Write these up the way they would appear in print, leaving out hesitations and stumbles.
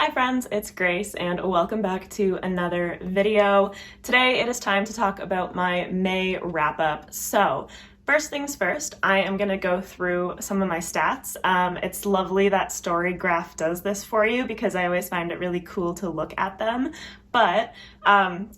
Hi friends, it's Grace and welcome back to another video. Today it is time to talk about my May wrap-up. So first things first, I am going to go through some of my stats. It's lovely that StoryGraph does this for you because I always find it really cool to look at them. But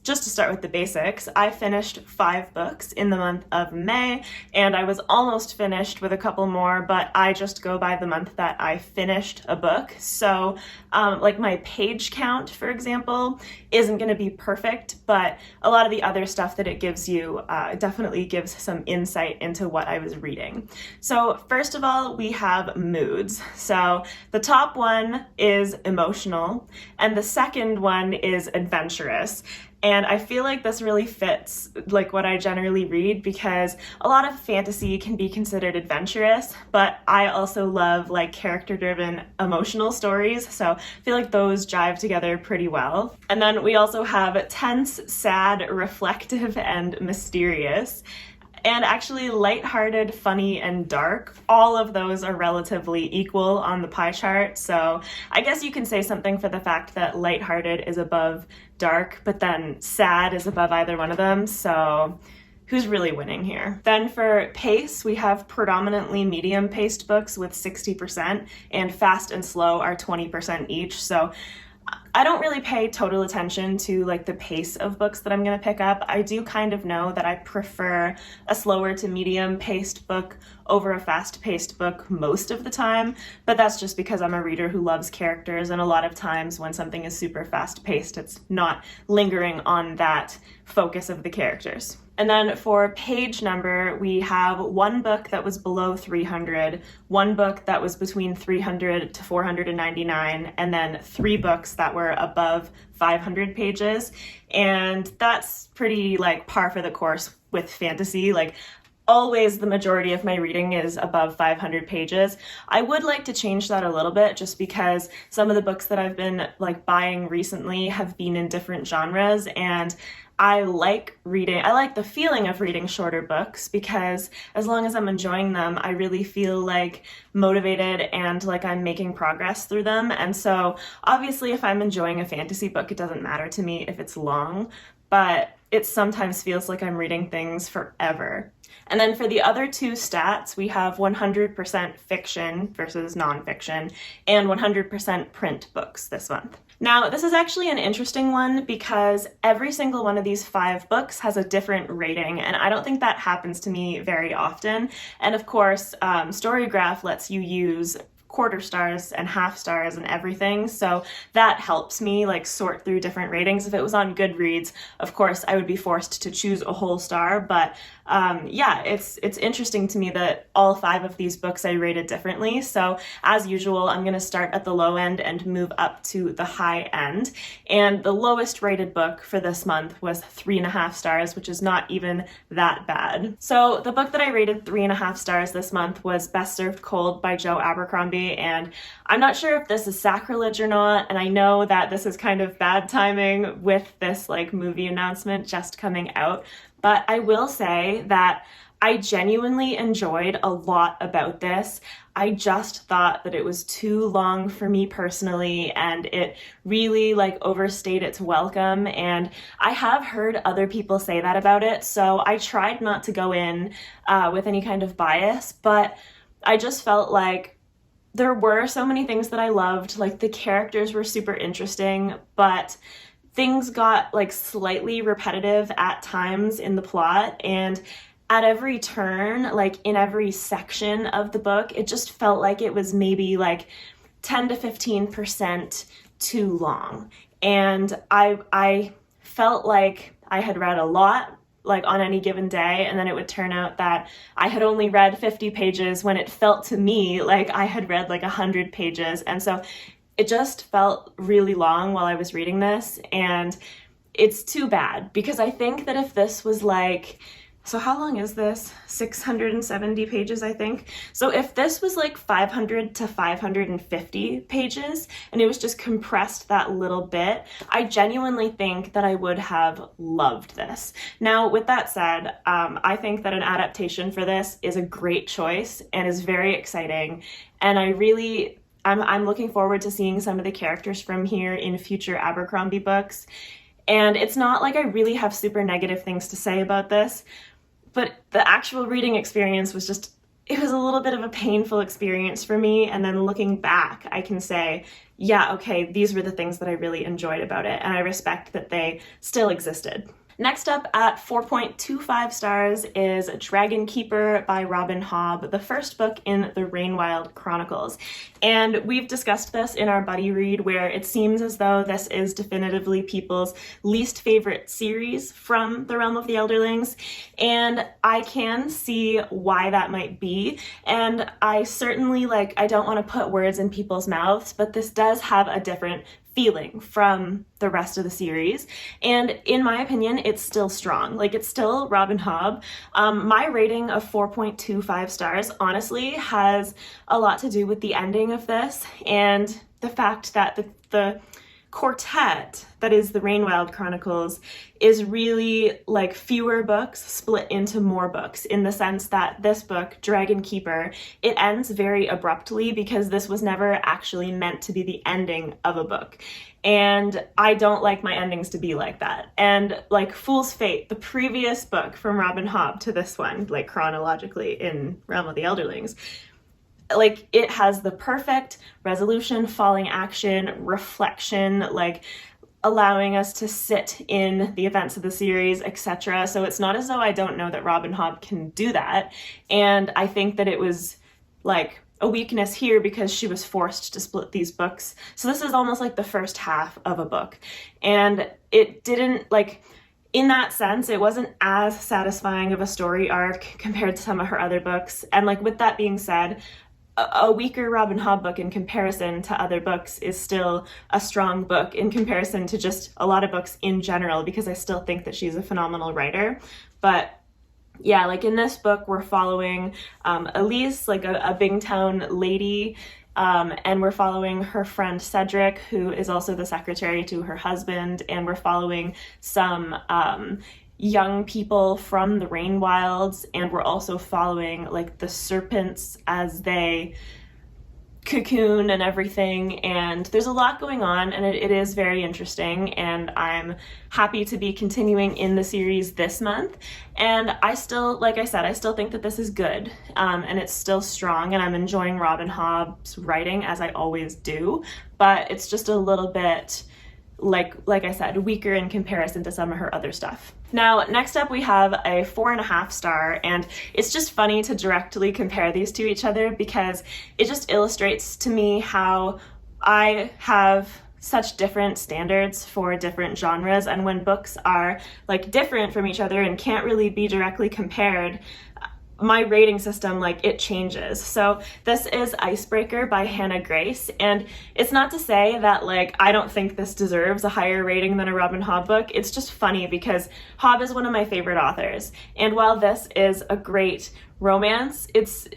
just to start with the basics, I finished 5 books in the month of May, and I was almost finished with a couple more, but I just go by the month that I finished a book. So like my page count, for example, isn't going to be perfect, but a lot of the other stuff that it gives you definitely gives some insight into what I was reading. So first of all, we have moods. So the top one is emotional, and the second one is adventurous. And I feel like this really fits like what I generally read because a lot of fantasy can be considered adventurous, but I also love like character-driven emotional stories, so I feel like those jive together pretty well. And then we also have tense, sad, reflective, and mysterious. And actually lighthearted, funny, and dark, all of those are relatively equal on the pie chart. So I guess you can say something for the fact that lighthearted is above dark, but then sad is above either one of them. So who's really winning here? Then for pace, we have predominantly medium-paced books with 60%, and fast and slow are 20% each. So I don't really pay total attention to like the pace of books that I'm going to pick up. I do kind of know that I prefer a slower to medium paced book over a fast paced book most of the time, but that's just because I'm a reader who loves characters, and a lot of times when something is super fast paced, it's not lingering on that focus of the characters. And then for page number, we have one book that was below 300, one book that was between 300 to 499, and then 3 books that were above 500 pages. And that's pretty like par for the course with fantasy. Like always the majority of my reading is above 500 pages. I would like to change that a little bit just because some of the books that I've been like buying recently have been in different genres, and I like the feeling of reading shorter books because as long as I'm enjoying them, I really feel like motivated and like I'm making progress through them. And so obviously if I'm enjoying a fantasy book, it doesn't matter to me if it's long, but it sometimes feels like I'm reading things forever. And then for the other 2 stats, we have 100% fiction versus nonfiction and 100% print books this month. Now, this is actually an interesting one because every single one of these 5 books has a different rating, and I don't think that happens to me very often. And of course, StoryGraph lets you use quarter stars and half stars and everything, so that helps me like sort through different ratings. If it was on Goodreads, of course I would be forced to choose a whole star, but yeah, it's interesting to me that all 5 of these books I rated differently. So as usual, I'm going to start at the low end and move up to the high end, and the lowest rated book for this month was 3.5 stars, which is not even that bad. So the book that I rated 3.5 stars this month was Best Served Cold by Joe Abercrombie. And I'm not sure if this is sacrilege or not, and I know that this is kind of bad timing with this like movie announcement just coming out, but I will say that I genuinely enjoyed a lot about this. I just thought that it was too long for me personally, and it really like overstayed its welcome, and I have heard other people say that about it, so I tried not to go in with any kind of bias, but I just felt like there were so many things that I loved. Like the characters were super interesting, but things got like slightly repetitive at times in the plot, and at every turn, like in every section of the book, it just felt like it was maybe like 10 to 15% too long. And I felt like I had read a lot like on any given day, and then it would turn out that I had only read 50 pages when it felt to me like I had read like 100 pages. And so it just felt really long while I was reading this, and it's too bad because I think that if this was like, so how long is this? 670 pages, I think. So if this was like 500 to 550 pages and it was just compressed that little bit, I genuinely think that I would have loved this. Now, with that said, I think that an adaptation for this is a great choice and is very exciting. And I really I'm looking forward to seeing some of the characters from here in future Abercrombie books. And it's not like I really have super negative things to say about this, but the actual reading experience was just, it was a little bit of a painful experience for me. And then looking back, I can say, yeah, okay, these were the things that I really enjoyed about it, and I respect that they still existed. Next up at 4.25 stars is Dragon Keeper by Robin Hobb, the first book in the Rainwild Chronicles. And we've discussed this in our buddy read, where it seems as though this is definitively people's least favorite series from the Realm of the Elderlings. And I can see why that might be. And I certainly, I don't want to put words in people's mouths, but this does have a different feeling from the rest of the series, and in my opinion it's still strong. It's still Robin Hobb. My rating of 4.25 stars honestly has a lot to do with the ending of this and the fact that the quartet that is the Rainwild Chronicles is really fewer books split into more books, in the sense that this book, Dragon Keeper, it ends very abruptly because this was never actually meant to be the ending of a book. And I don't like my endings to be like that. And Fool's Fate, the previous book from Robin Hobb to this one, chronologically in Realm of the Elderlings, it has the perfect resolution, falling action, reflection, allowing us to sit in the events of the series, etc. So it's not as though I don't know that Robin Hobb can do that. And I think that it was a weakness here because she was forced to split these books. So this is almost the first half of a book. And it didn't, in that sense, it wasn't as satisfying of a story arc compared to some of her other books. And with that being said, a weaker Robin Hobb book in comparison to other books is still a strong book in comparison to just a lot of books in general, because I still think that she's a phenomenal writer. But yeah, in this book, we're following Elise, a Bingtown lady, and we're following her friend Cedric, who is also the secretary to her husband, and we're following some young people from the Rainwilds, and we're also following the serpents as they cocoon and everything, and there's a lot going on, and it is very interesting, and I'm happy to be continuing in the series this month. And I still, like I said, I still think that this is good, and it's still strong, and I'm enjoying Robin Hobb's writing, as I always do, but it's just a little bit, like I said, weaker in comparison to some of her other stuff. Now, next up we have a 4.5 star, and it's just funny to directly compare these to each other because it just illustrates to me how I have such different standards for different genres, and when books are different from each other and can't really be directly compared, my rating system, it changes. So this is Icebreaker by Hannah Grace, and it's not to say that, I don't think this deserves a higher rating than a Robin Hobb book. It's just funny because Hobb is one of my favorite authors, and while this is a great romance, it's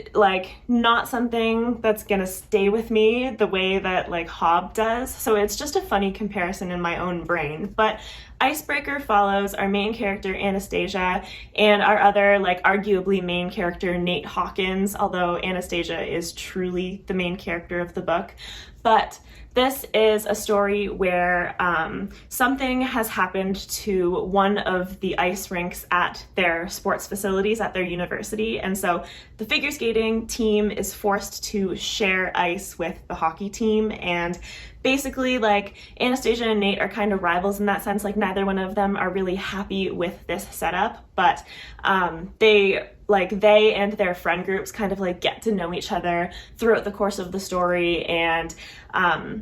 not something that's gonna stay with me the way that Hobb does. So it's just a funny comparison in my own brain. But Icebreaker follows our main character Anastasia and our other arguably main character Nate Hawkins, although Anastasia is truly the main character of the book. But this is a story where something has happened to one of the ice rinks at their sports facilities at their university, and so the figure skating team is forced to share ice with the hockey team, and basically Anastasia and Nate are kind of rivals in that sense. Neither one of them are really happy with this setup, but they and their friend groups kind of get to know each other throughout the course of the story, and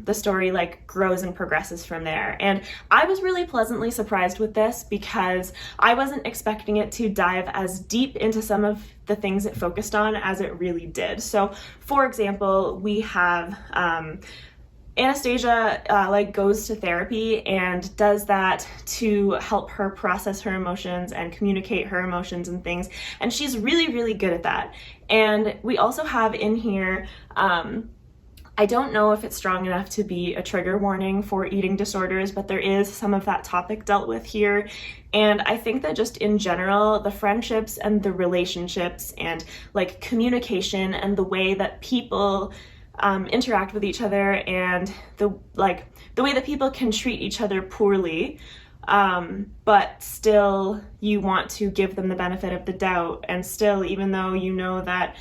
the story grows and progresses from there. And I was really pleasantly surprised with this because I wasn't expecting it to dive as deep into some of the things it focused on as it really did. So for example, we have Anastasia goes to therapy and does that to help her process her emotions and communicate her emotions and things, and she's really, really good at that. And we also have in here, I don't know if it's strong enough to be a trigger warning for eating disorders, but there is some of that topic dealt with here. And I think that just in general, the friendships and the relationships and communication and the way that people interact with each other, and the way that people can treat each other poorly, but still you want to give them the benefit of the doubt, and still, even though you know that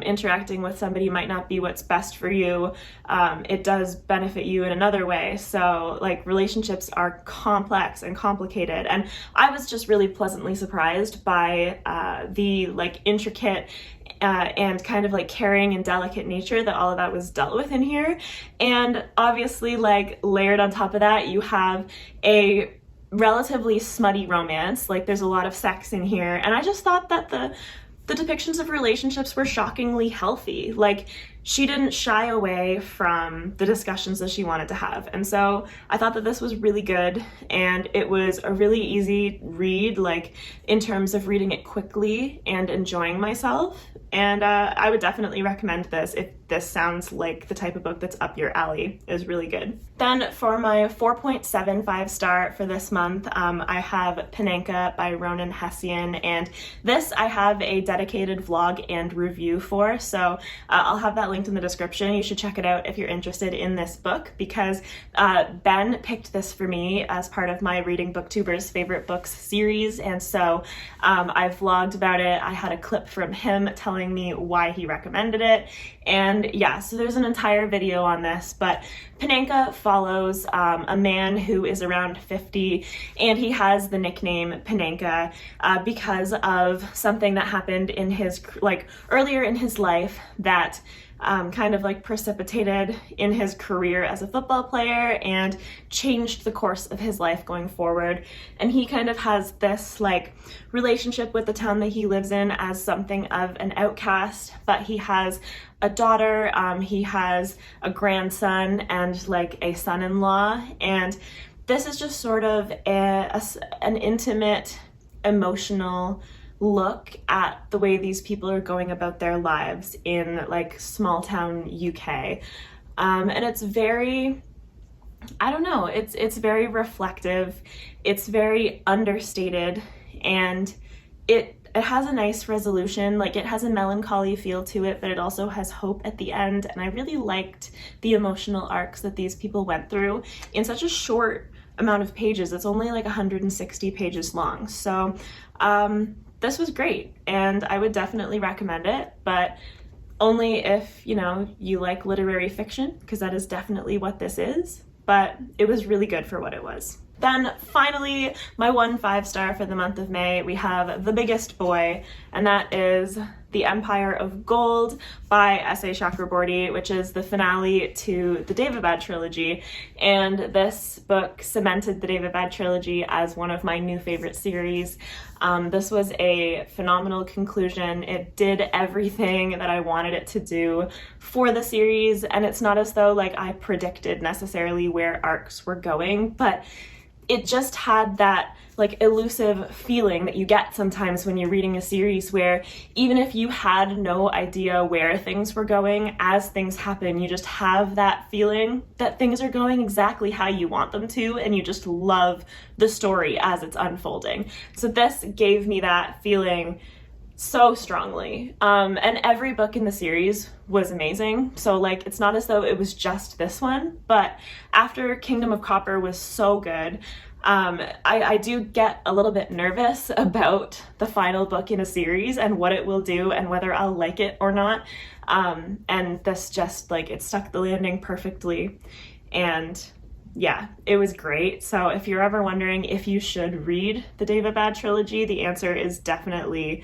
interacting with somebody might not be what's best for you, it does benefit you in another way. So like, relationships are complex and complicated, and I was just really pleasantly surprised by the like intricate and kind of like caring and delicate nature that all of that was dealt with in here. And obviously, like, layered on top of that, you have a relatively smutty romance. Like, there's a lot of sex in here, and I just thought that the depictions of relationships were shockingly healthy. Like, she didn't shy away from the discussions that she wanted to have, and so I thought that this was really good, and it was a really easy read, like in terms of reading it quickly and enjoying myself. And I would definitely recommend this if this sounds like the type of book that's up your alley. It was really good. Then for my 4.75 star for this month, I have Panenka by Ronan Hessian, and this I have a dedicated vlog and review for, so I'll have that linked in the description. You should check it out if you're interested in this book, because Ben picked this for me as part of my Reading Booktubers Favorite Books series, and so I vlogged about it. I had a clip from him telling me why he recommended it, and yeah, so there's an entire video on this. But Panenka follows a man who is around 50, and he has the nickname Panenka because of something that happened in his, like, earlier in his life that kind of like precipitated in his career as a football player and changed the course of his life going forward. And he kind of has this like relationship with the town that he lives in as something of an outcast, but he has a daughter, he has a grandson, and like a son-in-law, and this is just sort of an intimate, emotional look at the way these people are going about their lives in like small town UK. And it's very, I don't know, it's very reflective, it's very understated, and it has a nice resolution. Like, it has a melancholy feel to it, but it also has hope at the end, and I really liked the emotional arcs that these people went through in such a short amount of pages. It's only like 160 pages long, so this was great, and I would definitely recommend it, but only if, you know, you like literary fiction, because that is definitely what this is, but it was really good for what it was. Then finally, my 1 5-star for the month of May, we have The Biggest Boy, and that is The Empire of Gold by S.A. Chakraborty, which is the finale to the Daevabad trilogy. And this book cemented the Daevabad trilogy as one of my new favorite series. This was a phenomenal conclusion. It did everything that I wanted it to do for the series, and it's not as though like I predicted necessarily where arcs were going, but it just had that like elusive feeling that you get sometimes when you're reading a series, where even if you had no idea where things were going, as things happen, you just have that feeling that things are going exactly how you want them to, and you just love the story as it's unfolding. So this gave me that feeling so strongly. And every book in the series was amazing. So like, it's not as though it was just this one, but after Kingdom of Copper was so good, I do get a little bit nervous about the final book in a series and what it will do and whether I'll like it or not. And this just like, it stuck the landing perfectly. And yeah, it was great. So if you're ever wondering if you should read the Daevabad trilogy, the answer is definitely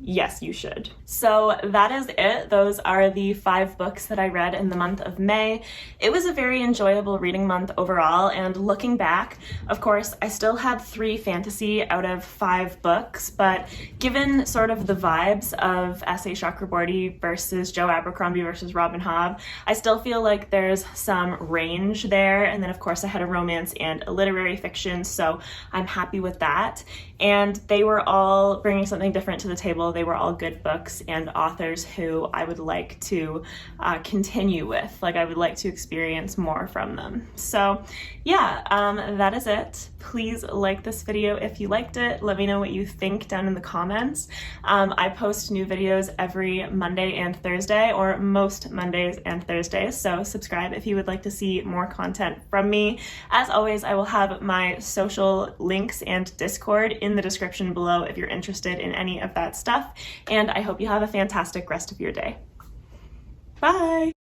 yes, you should. So that is it. Those are the 5 books that I read in the month of May. It was a very enjoyable reading month overall, and looking back, of course, I still had 3 fantasy out of 5 books, but given sort of the vibes of S.A. Chakraborty versus Joe Abercrombie versus Robin Hobb, I still feel like there's some range there, and then of course I had a romance and a literary fiction, so I'm happy with that. And they were all bringing something different to the table They were all good books and authors who I would like to continue with. Like, I would like to experience more from them. So yeah, that is it. Please like this video if you liked it. Let me know what you think down in the comments. I post new videos every Monday and Thursday, or most Mondays and Thursdays, so subscribe if you would like to see more content from me. As always, I will have my social links and Discord in the description below if you're interested in any of that stuff, and I hope you have a fantastic rest of your day. Bye!